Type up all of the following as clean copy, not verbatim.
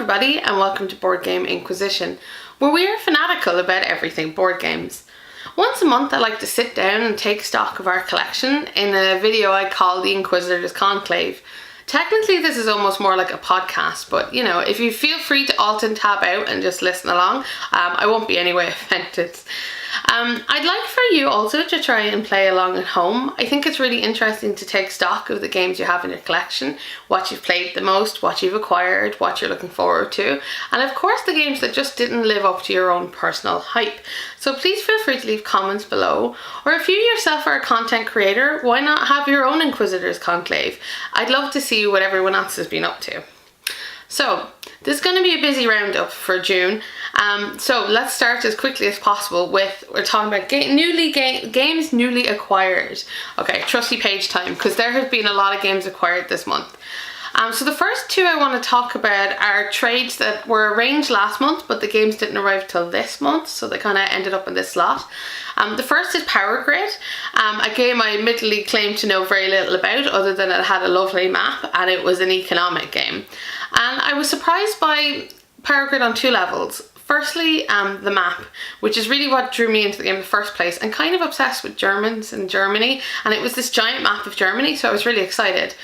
everybody and welcome to Board Game Inquisition, where we are fanatical about everything board games. Once a month I like to sit down and take stock of our collection in a video I call the Inquisitor's Conclave. Technically this is almost more like a podcast, but you know, if you feel free to alt and tab out and just listen along, I won't be any way offended. I'd like for you also to try and play along at home. I think it's really interesting to take stock of the games you have in your collection, what you've played the most, what you've acquired, what you're looking forward to, and of course the games that just didn't live up to your own personal hype. So please feel free to leave comments below, or if you yourself are a content creator, why not have your own Inquisitor's Conclave? I'd love to see what everyone else has been up to. So this is going to be a busy roundup for June, so let's start as quickly as possible with, we're talking about games newly acquired. Okay, trusty page time, because there have been a lot of games acquired this month. So the first two I want to talk about are trades that were arranged last month, but the games didn't arrive till this month, so they kind of ended up in this slot. The first is Power Grid, a game I admittedly claim to know very little about, other than it had a lovely map and it was an economic game. And I was surprised by Power Grid on two levels. Firstly, the map, which is really what drew me into the game in the first place. I'm kind of obsessed with Germans and Germany, and it was this giant map of Germany, so I was really excited.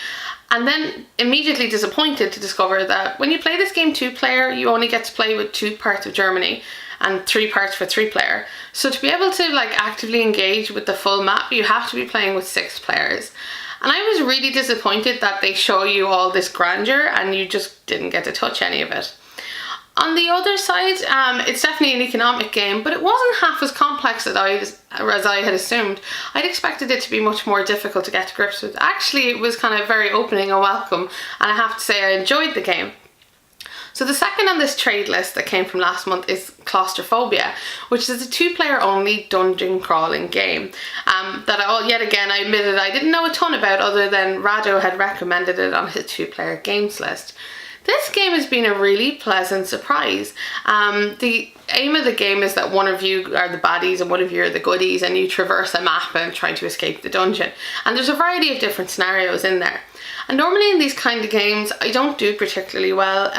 And then immediately disappointed to discover that when you play this game 2-player, you only get to play with 2 parts of Germany and 3 parts for 3-player. So to be able to actively engage with the full map, you have to be playing with 6 players. And I was really disappointed that they show you all this grandeur and you just didn't get to touch any of it. On the other side, it's definitely an economic game, but it wasn't half as complex as I had assumed. I'd expected it to be much more difficult to get to grips with. Actually, it was kind of very opening and welcome, and I have to say I enjoyed the game. So the second on this trade list that came from last month is Claustrophobia, which is a 2-player only dungeon crawling game yet again I admitted I didn't know a ton about, other than Rado had recommended it on his 2-player games list. This game has been a really pleasant surprise. The aim of the game is that one of you are the baddies and one of you are the goodies, and you traverse a map and try to escape the dungeon. And there's a variety of different scenarios in there. And normally in these kind of games, I don't do particularly well.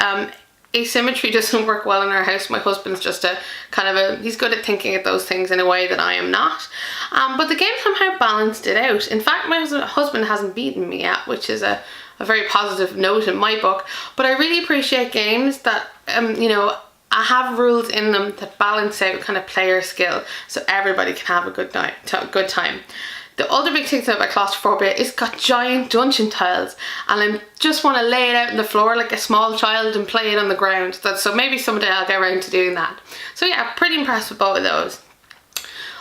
Asymmetry doesn't work well in our house. My husband's just he's good at thinking at those things in a way that I am not. But the game somehow balanced it out. In fact, my husband hasn't beaten me yet, which is a very positive note in my book. But I really appreciate games that, I have rules in them that balance out kind of player skill so everybody can have a good time. The other big thing about Claustrophobia is it's got giant dungeon tiles, and I just want to lay it out on the floor like a small child and play it on the ground. So maybe someday I'll get around to doing that. So yeah, pretty impressed with both of those.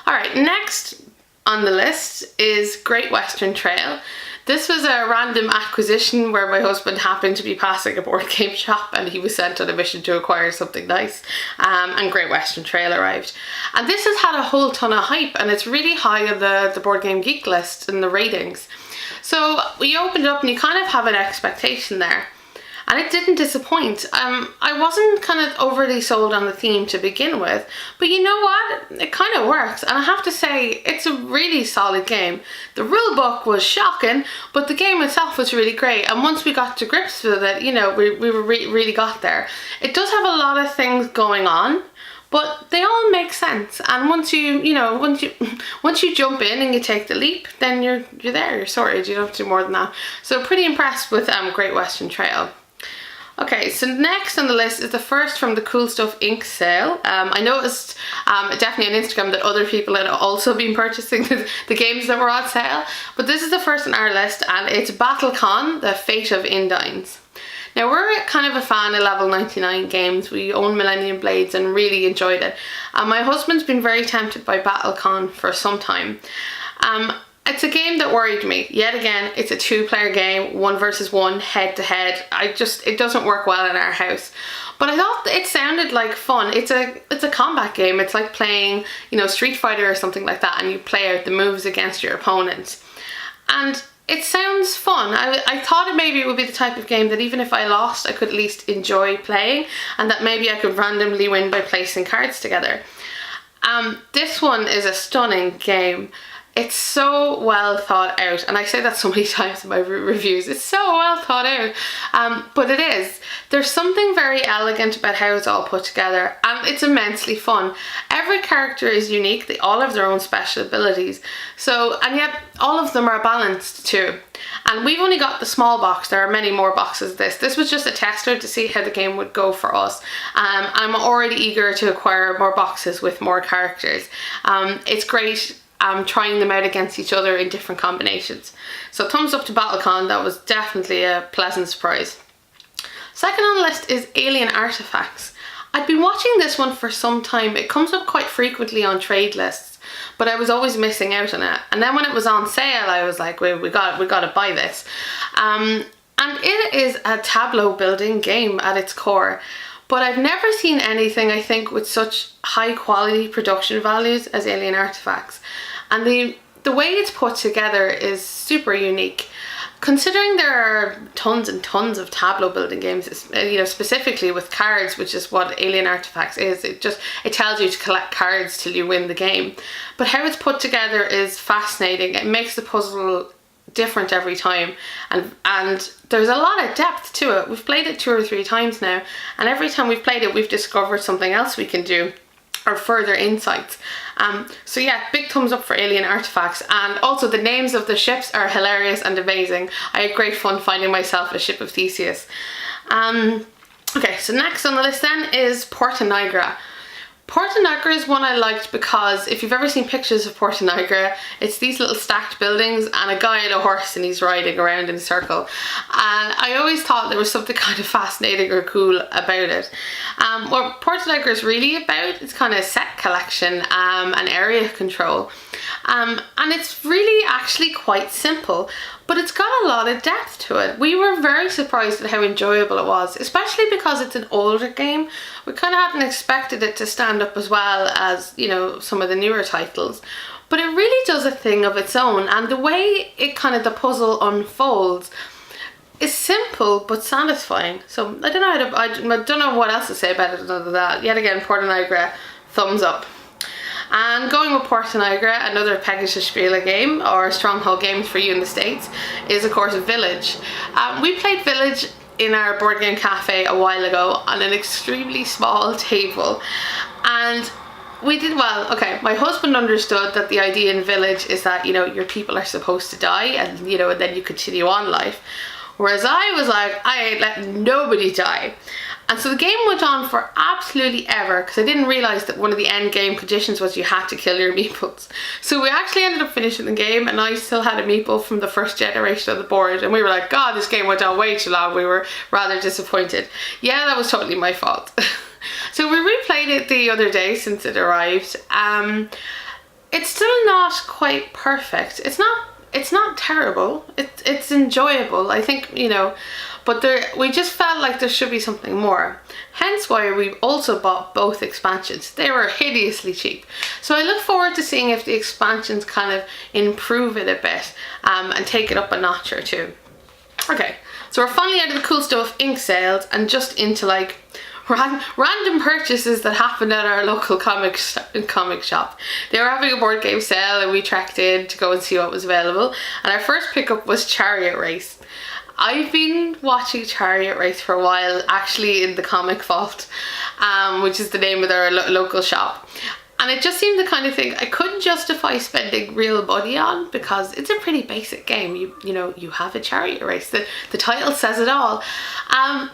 Alright, next on the list is Great Western Trail. This was a random acquisition where my husband happened to be passing a board game shop and he was sent on a mission to acquire something nice, and Great Western Trail arrived. And this has had a whole ton of hype, and it's really high on the Board Game Geek list in the ratings. So we opened it up and you kind of have an expectation there. And it didn't disappoint. I wasn't kind of overly sold on the theme to begin with, but you know what? It kind of works, and I have to say it's a really solid game. The rule book was shocking, but the game itself was really great, and once we got to grips with it, we really got there. It does have a lot of things going on, but they all make sense, and once you jump in and you take the leap, then you're there, you're sorted, you don't have to do more than that. So pretty impressed with Great Western Trail. Okay, so next on the list is the first from the Cool Stuff Inc. sale. I noticed definitely on Instagram that other people had also been purchasing the games that were on sale, but this is the first on our list, and it's BattleCon, The Fate of Indines. Now we're kind of a fan of level 99 games. We own Millennium Blades and really enjoyed it. My husband's been very tempted by BattleCon for some time. It's a game that worried me. Yet again, it's a 2-player game, 1 versus 1, head to head. It doesn't work well in our house. But I thought it sounded like fun. It's a combat game. It's like playing, Street Fighter or something like that, and you play out the moves against your opponents. And it sounds fun. I thought maybe it would be the type of game that even if I lost, I could at least enjoy playing, and that maybe I could randomly win by placing cards together. This one is a stunning game. It's so well thought out, and I say that so many times in my reviews. It's so well thought out, but it is. There's something very elegant about how it's all put together, and it's immensely fun. Every character is unique. They all have their own special abilities, and yet all of them are balanced too. And we've only got the small box. There are many more boxes of this. This was just a tester to see how the game would go for us. I'm already eager to acquire more boxes with more characters. It's great trying them out against each other in different combinations. So thumbs up to BattleCon. That was definitely a pleasant surprise. Second on the list is Alien Artefacts. I'd been watching this one for some time. It comes up quite frequently on trade lists, but I was always missing out on it. And then when it was on sale, I was like, we got to buy this. And it is a tableau building game at its core. But I've never seen anything, I think, with such high quality production values as Alien Artefacts. And the way it's put together is super unique. Considering there are tons and tons of tableau building games, specifically with cards, which is what Alien Artefacts is. It tells you to collect cards till you win the game. But how it's put together is fascinating. It makes the puzzle different every time, and there's a lot of depth to it. We've played it 2 or 3 times now, and every time we've played it we've discovered something else we can do or further insights. So yeah, big thumbs up for Alien Artefacts. And also the names of the ships are hilarious and amazing. I had great fun finding myself a ship of Theseus. Okay, so next on the list then is Porta Nigra. Porta Nigra is one I liked because if you've ever seen pictures of Porta Nigra, it's these little stacked buildings and a guy on a horse and he's riding around in a circle. And I always thought there was something kind of fascinating or cool about it. What Porta Nigra is really about is kind of set collection and area control. And it's really actually quite simple, but it's got a lot of depth to it. We were very surprised at how enjoyable it was, especially because it's an older game. We kind of hadn't expected it to stand up as well as, some of the newer titles. But it really does a thing of its own, and the way the puzzle unfolds is simple but satisfying. So I don't know what else to say about it other than that. Yet again, Porta Nigra, thumbs up. And going with Porta Nigra, another Pegasus Spiele game, or Stronghold games for you in the States, is of course Village. We played Village in our board game cafe a while ago on an extremely small table, and we did well. Okay, my husband understood that the idea in Village is that your people are supposed to die, and and then you continue on life, whereas I was like, I ain't letting nobody die. And so the game went on for absolutely ever, because I didn't realise that one of the end game conditions was you had to kill your meeples. So we actually ended up finishing the game, and I still had a meeple from the first generation of the board, and we were like, God, this game went on way too long. We were rather disappointed. Yeah, that was totally my fault. So we replayed it the other day since it arrived. It's still not quite perfect. It's not terrible. It's enjoyable, I think, but we just felt like there should be something more. Hence why we also bought both expansions. They were hideously cheap. So I look forward to seeing if the expansions kind of improve it a bit and take it up a notch or two. Okay, so we're finally out of the cool stuff ink sales and just into like random purchases that happened at our local comic shop. They were having a board game sale and we trekked in to go and see what was available. And our first pickup was Chariot Race. I've been watching Chariot Race for a while, actually in the Comic Vault, which is the name of their local shop. And it just seemed the kind of thing I couldn't justify spending real money on, because it's a pretty basic game. You have a chariot race. The title says it all.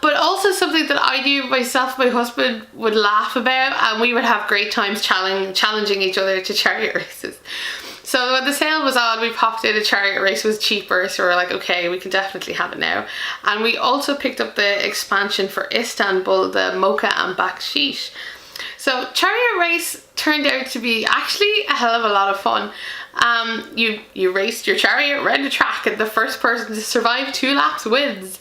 But also something that I knew myself and my husband would laugh about, and we would have great times challenging each other to chariot races. So when the sale was on, we popped in. A Chariot Race was cheaper, so we're like, okay, we can definitely have it now. And we also picked up the expansion for Istanbul, the Mocha and Bakshish. So Chariot Race turned out to be actually a hell of a lot of fun. You raced your chariot around a track, and the first person to survive 2 laps wins.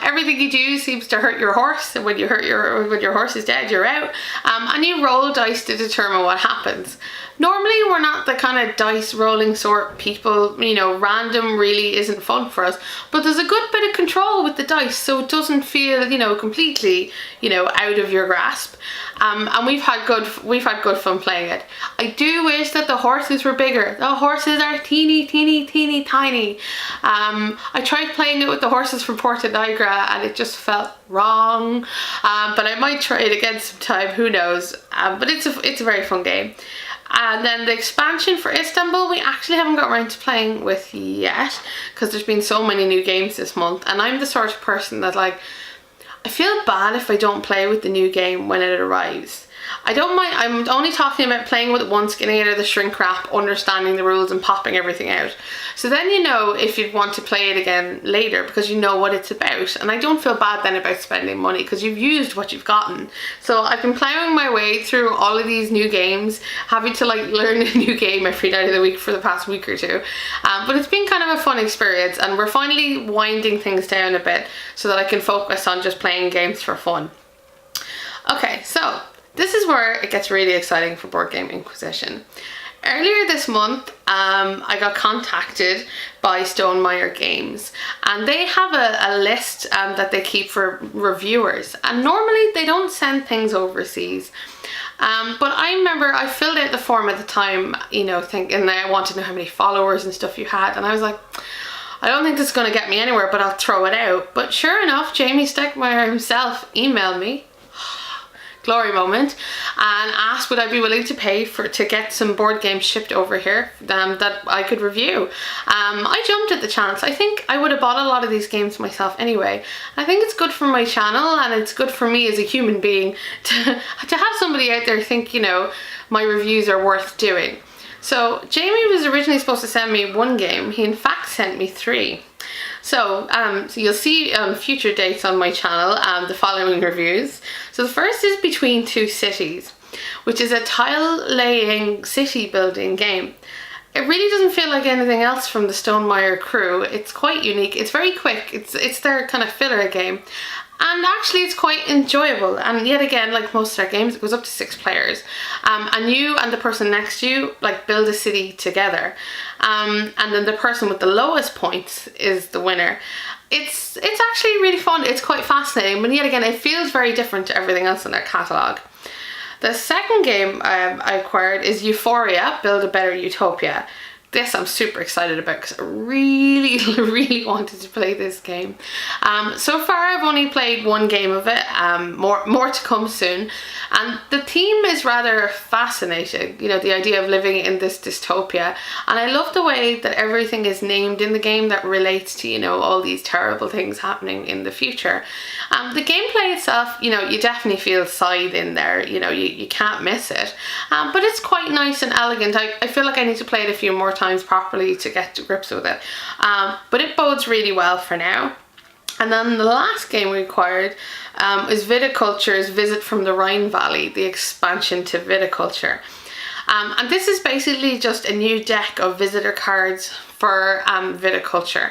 Everything you do seems to hurt your horse, and when your horse is dead, you're out. And you roll dice to determine what happens. Normally we're not the kind of dice rolling sort people, random really isn't fun for us, but there's a good bit of control with the dice, so it doesn't feel, completely, out of your grasp. And we've had good good fun playing it. I do wish that the horses were bigger. The horses are teeny tiny. I tried playing it with the horses from Porta Nigra and it just felt wrong, but I might try it again sometime, who knows. But it's a very fun game. And then the expansion for Istanbul we actually haven't got around to playing with yet, because there's been so many new games this month, and I'm the sort of person that, like, I feel bad if I don't play with the new game when it arrives. I don't mind, I'm only talking about playing with it once, getting out of the shrink wrap, understanding the rules and popping everything out. So then you know if you'd want to play it again later, because you know what it's about. And I don't feel bad then about spending money, because you've used what you've gotten. So I've been plowing my way through all of these new games, having to like learn a new game every night of the week for the past week or two. But it's been kind of a fun experience, and we're finally winding things down a bit so that I can focus on just playing games for fun. Okay, so this is where it gets really exciting for Board Game Inquisition. Earlier this month, I got contacted by Meyer Games, and they have a list that they keep for reviewers, and normally they don't send things overseas. But I remember I filled out the form at the time, you know, thinking I wanted to know how many followers and stuff you had, and I was like, I don't think this is going to get me anywhere, but I'll throw it out. But sure enough, Jamie Steckmeyer himself emailed me, glory moment, and asked would I be willing to pay to get some board games shipped over here that I could review. I jumped at the chance. I think I would have bought a lot of these games myself anyway. I think it's good for my channel, and it's good for me as a human being to have somebody out there think, you know, my reviews are worth doing. So Jamie was originally supposed to send me one game. He in fact sent me 3. So you'll see future dates on my channel, the following reviews. So the first is Between Two Cities, which is a tile-laying city building game. It really doesn't feel like anything else from the Meyer crew. It's quite unique. It's very quick. It's their kind of filler game. And actually it's quite enjoyable, and yet again, like most of their games, it goes up to 6 players, and you and the person next to you like build a city together, and then the person with the lowest points is the winner. It's actually really fun. It's quite fascinating, but yet again it feels very different to everything else in their catalogue. The second game I acquired is Euphoria, Build a Better Utopia. This I'm super excited about because I really wanted to play this game. So far I've only played one game of it, more to come soon, and the theme is rather fascinating, you know, the idea of living in this dystopia, and I love the way that everything is named in the game that relates to, you know, all these terrible things happening in the future. The gameplay itself, you know, you definitely feel Scythe in there, you know, you can't miss it, but it's quite nice and elegant. I feel like I need to play it a few more times properly to get to grips with it, but it bodes really well for now. And then the last game we acquired is Viticulture's Visit from the Rhine Valley, the expansion to Viticulture. And this is basically just a new deck of visitor cards for Viticulture.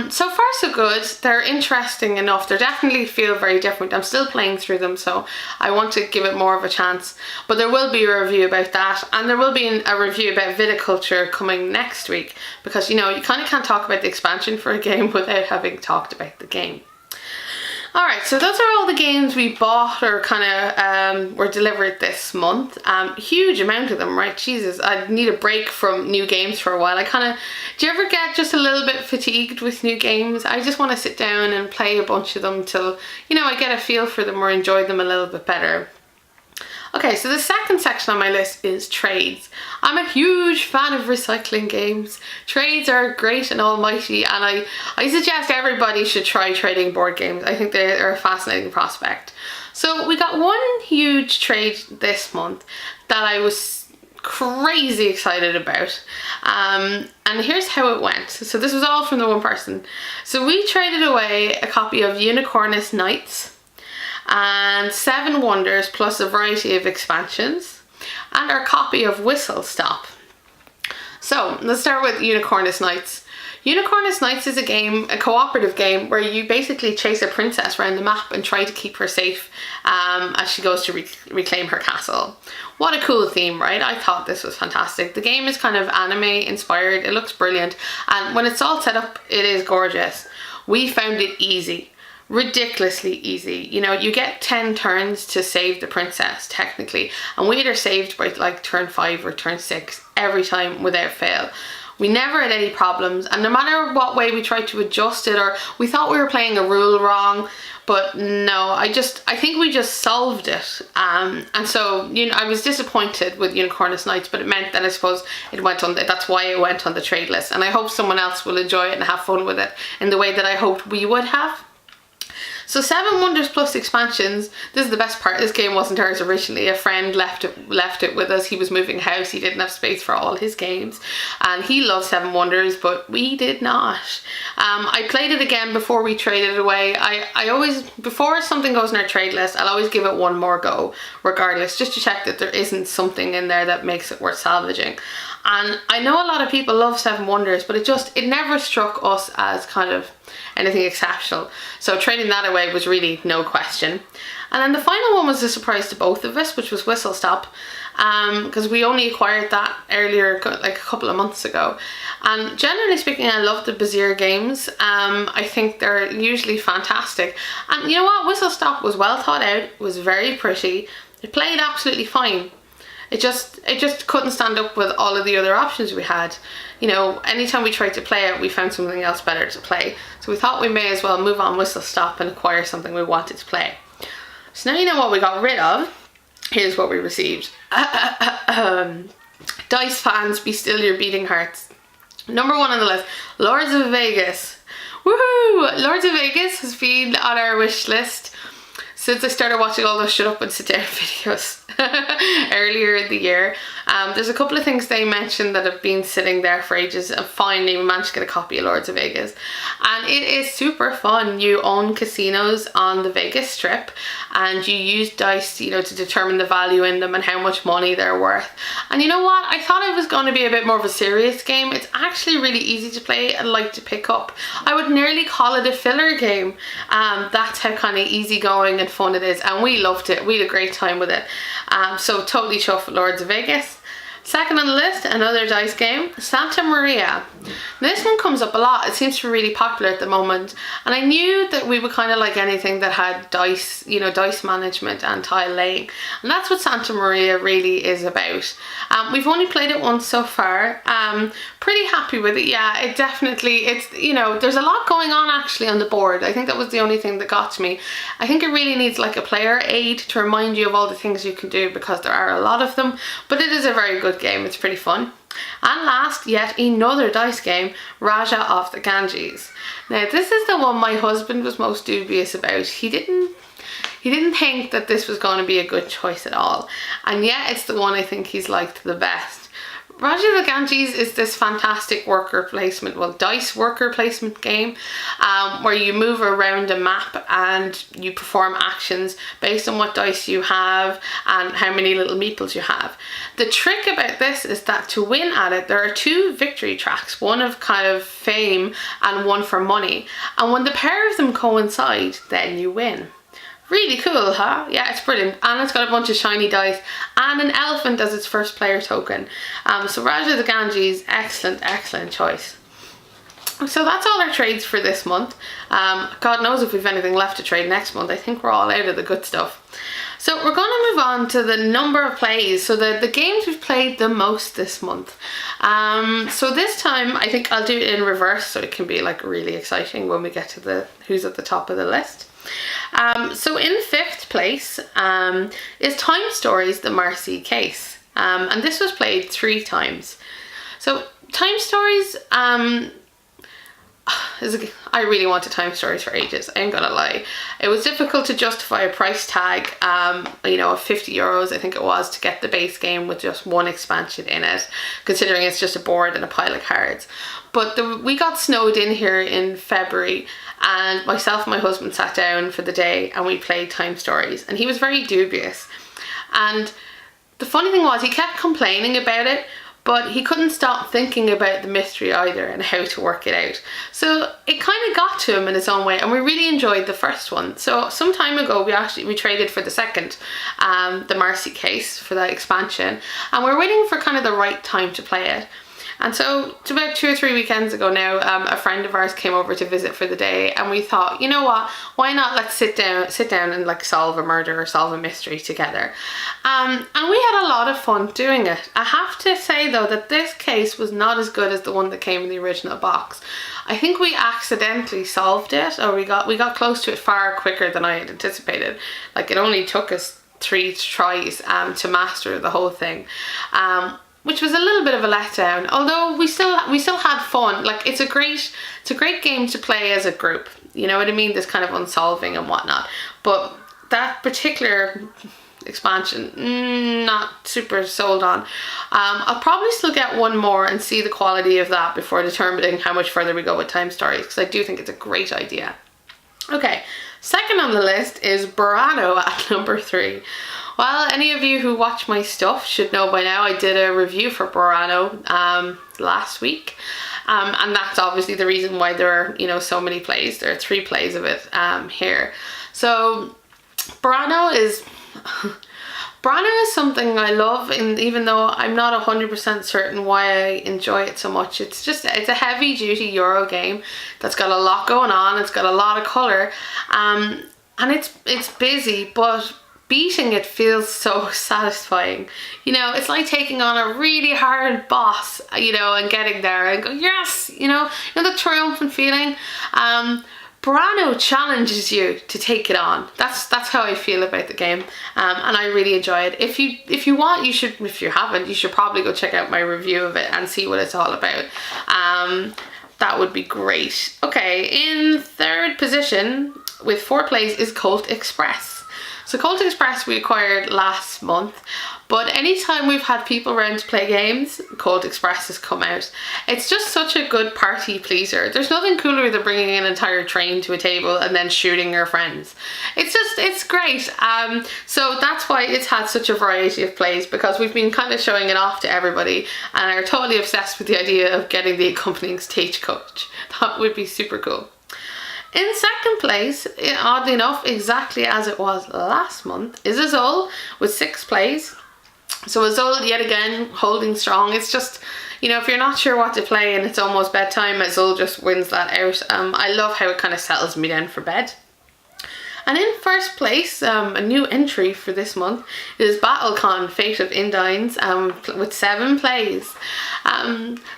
So far so good. They're interesting enough. They definitely feel very different. I'm still playing through them, so I want to give it more of a chance. But there will be a review about that, and there will be a review about Viticulture coming next week, because, you know, you kind of can't talk about the expansion for a game without having talked about the game. Alright, so those are all the games we bought or kind of were delivered this month. Huge amount of them, right? Jesus, I need a break from new games for a while. Do you ever get just a little bit fatigued with new games? I just want to sit down and play a bunch of them till, you know, I get a feel for them or enjoy them a little bit better. Okay, so the second section on my list is trades. I'm a huge fan of recycling games. Trades are great and almighty, and I suggest everybody should try trading board games. I think they're a fascinating prospect. So we got one huge trade this month that I was crazy excited about, and here's how it went. So this was all from the one person. So we traded away a copy of Unicornus Knights and 7 Wonders plus a variety of expansions, and our copy of Whistle Stop. So let's start with Unicornus Knights. Unicornus Knights is a cooperative game where you basically chase a princess around the map and try to keep her safe as she goes to reclaim her castle. What a cool theme, right? I thought this was fantastic. The game is kind of anime inspired. It looks brilliant, and when it's all set up, it is gorgeous. We found it easy. ridiculously easy. You know, you get 10 turns to save the princess technically, and we either saved by like turn 5 or turn 6 every time without fail. We never had any problems, and no matter what way we tried to adjust it, or we thought we were playing a rule wrong, but no, I think we just solved it. And so, you know, I was disappointed with Unicornus Knights, but it meant that I suppose it went on, that's why it went on the trade list, and I hope someone else will enjoy it and have fun with it in the way that I hoped we would have. So 7 Wonders plus expansions. This is the best part. This game wasn't ours originally. A friend left it with us. He was moving house. He didn't have space for all his games, and he loved 7 Wonders, but we did not. I played it again before we traded it away. I always, before something goes in our trade list, I'll always give it one more go regardless, just to check that there isn't something in there that makes it worth salvaging. And I know a lot of people love 7 Wonders, but it never struck us as kind of anything exceptional. So trading that away was really no question. And then the final one was a surprise to both of us, which was Whistle Stop, because we only acquired that earlier, like a couple of months ago. And generally speaking, I love the Bazier games. I think they're usually fantastic. And you know what? Whistle Stop was well thought out. It was very pretty. It played absolutely fine. It just couldn't stand up with all of the other options we had. You know, anytime we tried to play it, we found something else better to play. So we thought we may as well move on Whistle Stop and acquire something we wanted to play. So now you know what we got rid of. Here's what we received. Dice fans, be still your beating hearts. Number 1 on the list, Lords of Vegas. Woohoo! Lords of Vegas has been on our wish list since I started watching all those shut up and sit down videos earlier in the year. There's a couple of things they mentioned that have been sitting there for ages, and finally we managed to get a copy of Lords of Vegas. And it is super fun. You own casinos on the Vegas Strip, and you use dice, you know, to determine the value in them and how much money they're worth. And you know what? I thought it was going to be a bit more of a serious game. It's actually really easy to play and like to pick up. I would nearly call it a filler game. That's how kind of easygoing and fun it is, and we loved it. We had a great time with it. So totally chuffed with Lords of Vegas. Second on the list, another dice game, Santa Maria. Now, this one comes up a lot. It seems to be really popular at the moment, and I knew that we would kind of like anything that had dice, you know, dice management and tile laying, and that's what Santa Maria really is about. We've only played it once so far. Pretty happy with it. Yeah, it definitely, it's, you know, there's a lot going on actually on the board. I think that was the only thing that got to me. I think it really needs like a player aid to remind you of all the things you can do, because there are a lot of them, but it is a very good game. It's pretty fun. And last, yet another dice game, Raja of the Ganges. Now this is the one my husband was most dubious about. He didn't think that this was going to be a good choice at all, and yet it's the one I think he's liked the best. Raja of the Ganges is this fantastic worker placement, well, dice worker placement game, where you move around a map and you perform actions based on what dice you have and how many little meeples you have. The trick about this is that to win at it, there are 2 victory tracks, one of kind of fame and one for money, and when the pair of them coincide, then you win. Really cool, huh? Yeah, it's brilliant. And it's got a bunch of shiny dice and an elephant as its first player token. So Raja of the Ganges, excellent choice. So that's all our trades for this month. God knows if we've anything left to trade next month. I think we're all out of the good stuff. So we're going to move on to the number of plays, so the games we've played the most this month. So this time I think I'll do it in reverse, so it can be like really exciting when we get to the who's at the top of the list. So in 5th place is Time Stories, the Marcy Case, and this was played 3 times. So Time Stories, I really wanted Time Stories for ages, I ain't gonna lie. It was difficult to justify a price tag, you know, of €50 I think it was, to get the base game with just 1 expansion in it, considering it's just a board and a pile of cards. But we got snowed in here in February, and myself and my husband sat down for the day and we played Time Stories, and he was very dubious. And the funny thing was, he kept complaining about it, but he couldn't stop thinking about the mystery either and how to work it out. So it kind of got to him in its own way, and we really enjoyed the first one. So some time ago we traded for the second, the Marcy Case, for that expansion, and we're waiting for kind of the right time to play it. And so it's about 2 or 3 weekends ago now, a friend of ours came over to visit for the day, and we thought, you know what, why not let's sit down and like solve a murder or solve a mystery together. And we had a lot of fun doing it. I have to say though that this case was not as good as the one that came in the original box. I think we accidentally solved it, or we got close to it far quicker than I had anticipated. Like, it only took us 3 tries to master the whole thing, which was a little bit of a letdown. Although we still had fun. Like, it's a great game to play as a group. You know what I mean? This kind of unsolving and whatnot. But that particular expansion, not super sold on. I'll probably still get one more and see the quality of that before determining how much further we go with Time Stories, because I do think it's a great idea. Okay, second on the list is Burano at number 3. Well, any of you who watch my stuff should know by now I did a review for Burano last week. And that's obviously the reason why there are, you know, so many plays. There are 3 plays of it here. So Burano is something I love, and even though I'm not 100% certain why I enjoy it so much, it's a heavy duty Euro game that's got a lot going on. It's got a lot of colour, and it's busy, but beating it feels so satisfying. You know, it's like taking on a really hard boss, you know, and getting there and go, yes, you know the triumphant feeling. Burano challenges you to take it on. That's how I feel about the game, and I really enjoy it. If you want, you should. If you haven't, you should probably go check out my review of it and see what it's all about. That would be great. Okay, in third position with 4 plays is Colt Express. So Colt Express we acquired last month, but anytime we've had people around to play games, Colt Express has come out. It's just such a good party pleaser. There's nothing cooler than bringing an entire train to a table and then shooting your friends. It's great. So that's why it's had such a variety of plays, because we've been kind of showing it off to everybody and are totally obsessed with the idea of getting the accompanying stagecoach. That would be super cool. In second place, oddly enough, exactly as it was last month, is Azul with 6 plays. So Azul, yet again, holding strong. It's just, you know, if you're not sure what to play and it's almost bedtime, Azul just wins that out. I love how it kind of settles me down for bed. And in first place, a new entry for this month is BattleCon Fate of Indines with 7 plays.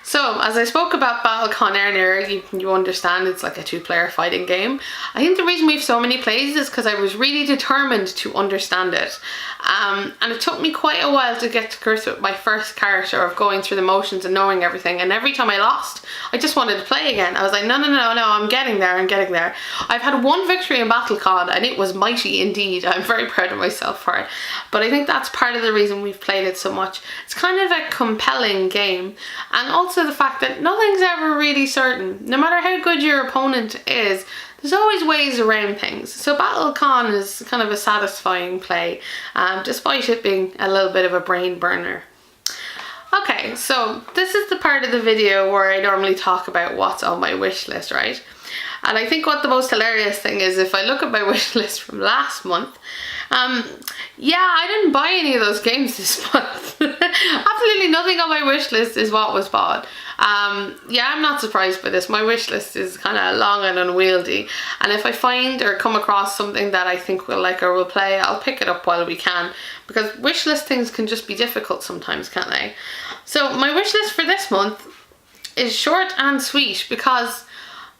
So as I spoke about BattleCon earlier, you understand it's like a 2-player fighting game. I think the reason we have so many plays is because I was really determined to understand it. And it took me quite a while to get to grips with my first character of going through the motions and knowing everything. And every time I lost, I just wanted to play again. I was like, no, I'm getting there. I've had 1 victory in BattleCon, and it was mighty indeed. I'm very proud of myself for it. But I think that's part of the reason we've played it so much. It's kind of a compelling game, and also the fact that nothing's ever really certain. No matter how good your opponent is, there's always ways around things. So BattleCon is kind of a satisfying play, despite it being a little bit of a brain burner. Okay, so this is the part of the video where I normally talk about what's on my wish list, right? And I think what the most hilarious thing is, if I look at my wish list from last month, yeah, I didn't buy any of those games this month. Absolutely nothing on my wish list is what was bought. Yeah, I'm not surprised by this. My wish list is kind of long and unwieldy, and if I find or come across something that I think we'll like or will play, I'll pick it up while we can, because wish list things can just be difficult sometimes, can't they? So my wish list for this month is short and sweet, because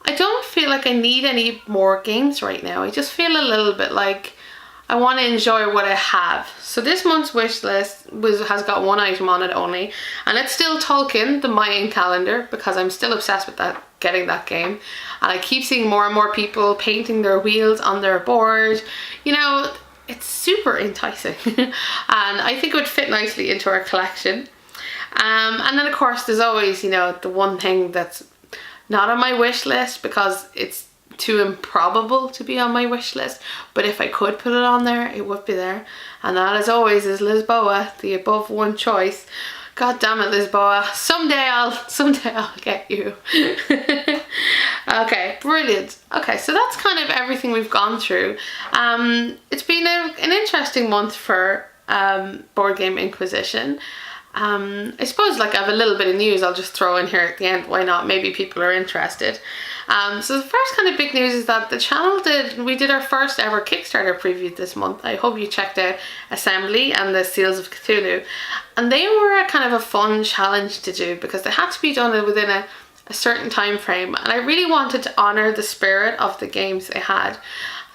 I don't feel like I need any more games right now. I just feel a little bit like I want to enjoy what I have. So this month's wish list has got 1 item on it only, and it's still Tolkien, the Mayan calendar, because I'm still obsessed with that, getting that game. And I keep seeing more and more people painting their wheels on their board. You know, it's super enticing. And I think it would fit nicely into our collection. And then of course there's always, you know, the one thing that's not on my wish list because it's too improbable to be on my wish list, but if I could put it on there, it would be there, and that as always is Lisboa, the above one choice. God damn it, Lisboa, someday I'll get you. Okay, brilliant. Okay, so that's kind of everything we've gone through. It's been an interesting month for Board Game Inquisition. I suppose like I have a little bit of news I'll just throw in here at the end. Why not? Maybe people are interested. So the first kind of big news is that the channel we did our first ever Kickstarter preview this month. I hope you checked out Assembly and the Seals of Cthulhu. And they were a kind of a fun challenge to do because they had to be done within a certain time frame, and I really wanted to honor the spirit of the games they had.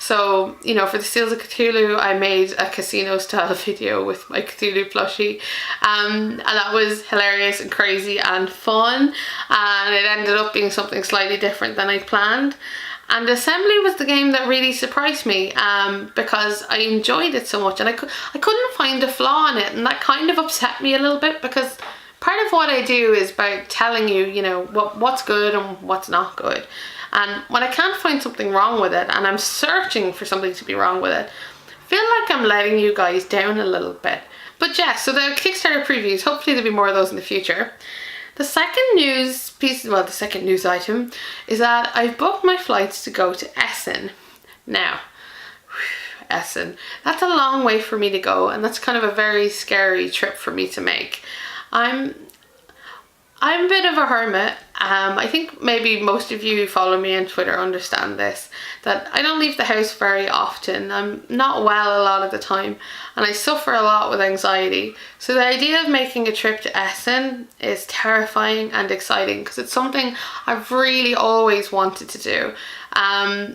So, you know, for the Seals of Cthulhu, I made a casino style video with my Cthulhu plushie, and that was hilarious and crazy and fun, and it ended up being something slightly different than I planned. And Assembly was the game that really surprised me because I enjoyed it so much, and I couldn't find a flaw in it, and that kind of upset me a little bit because part of what I do is about telling you, you know, what's good and what's not good. And when I can't find something wrong with it and I'm searching for something to be wrong with it, I feel like I'm letting you guys down a little bit. But yeah, so the Kickstarter previews, hopefully there'll be more of those in the future. The second news piece, well, the second news item is that I've booked my flights to go to Essen. Now, Essen, that's a long way for me to go, and that's kind of a very scary trip for me to make. I'm a bit of a hermit. I think maybe most of you who follow me on Twitter understand this, that I don't leave the house very often. I'm not well a lot of the time, and I suffer a lot with anxiety. So the idea of making a trip to Essen is terrifying and exciting because it's something I've really always wanted to do.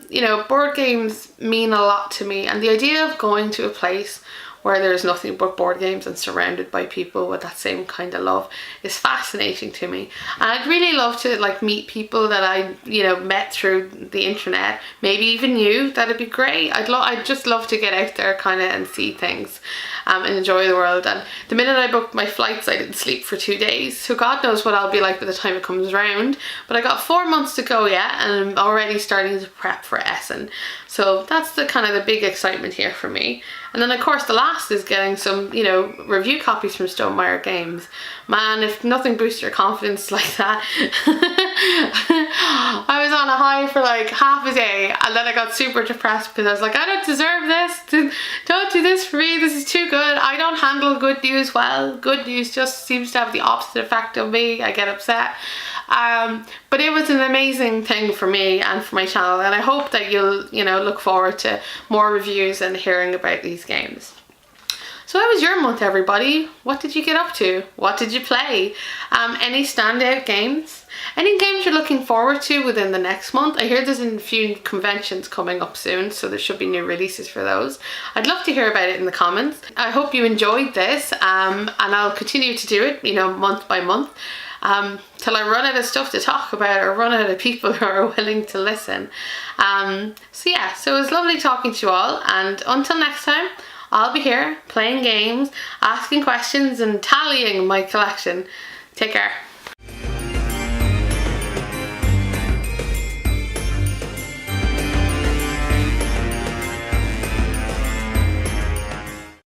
You know, board games mean a lot to me, and the idea of going to a place where there's nothing but board games and surrounded by people with that same kind of love is fascinating to me. And I'd really love to like meet people that I, you know, met through the internet, maybe even you. That'd be great. I'd just love to get out there kind of and see things and enjoy the world. And the minute I booked my flights, I didn't sleep for 2 days, so God knows what I'll be like by the time it comes around. But I got 4 months to go yet, and I'm already starting to prep for Essen. So that's the kind of the big excitement here for me. And then of course the last is getting some, you know, review copies from Meyer Games. Man, if nothing boosts your confidence like that. I was on a high for like half a day, and then I got super depressed because I was like, I don't deserve this. Don't do this for me. This is too good. I don't handle good news well. Good news just seems to have the opposite effect on me. I get upset. But it was an amazing thing for me and for my channel, and I hope that you'll, you know, look forward to more reviews and hearing about these games. So how was your month, everybody? What did you get up to? What did you play? Any standout games? Any games you're looking forward to within the next month? I hear there's a few conventions coming up soon, so there should be new releases for those. I'd love to hear about it in the comments. I hope you enjoyed this, and I'll continue to do it, you know, month by month. Till I run out of stuff to talk about or run out of people who are willing to listen. So yeah, so it was lovely talking to you all, and until next time, I'll be here playing games, asking questions and tallying my collection. Take care.